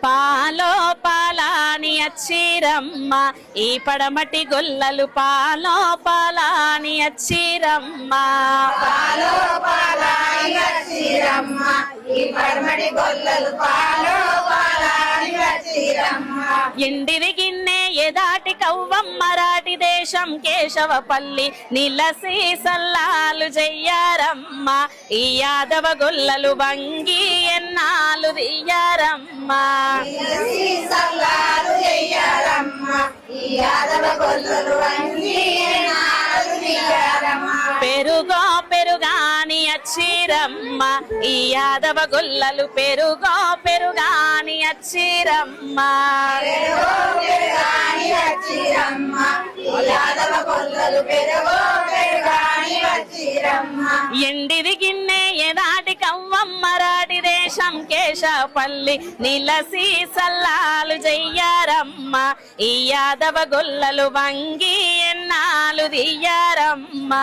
పాలో పాలాని అచ్చిరమ్మ ఈ పడమటి గొల్లలు పాలో పాలాని అచ్చిరమ్మ పాలో పాలాని అచ్చిరమ్మ ఈ పడమటి గొల్లలు పాలో పాలాని అచ్చిరమ్మ ఎండిరి గిన్నె ఎదాటి కవ్వమ్మ రాటి దేశం కేశవపల్లి నిలసి సల్లాలు చెయ్యారమ్మ ఈ యాదవ గొల్లలు వంగి ఎన్నాలు దియ్యారమ్మ సల్లాలు చెయ్యారమ్మ ఈ యాదవ గొల్లలు వంగి ఎన్నాలు దియ్యారమ్మ పెరుగో పెరుగాని అచ్చిరమ్మ ఈ యాదవ గొల్లలు పెరుగో పెరుగాని అచ్చిరమ్మ పెరుగాని అచ్చిరమ్మ ఈ యాదవ గొల్లలు పెరుగో పెరుగాని అచ్చిరమ్మ ఎండిది గిన్నె ఎదాటి కవ్వమ్మ రాటి దేశం కేశపల్లి నిలసి సల్లాలు చెయ్యారమ్మ ఈ యాదవ గొల్లలు వంగి ఎన్నాలు దియ్యారమ్మ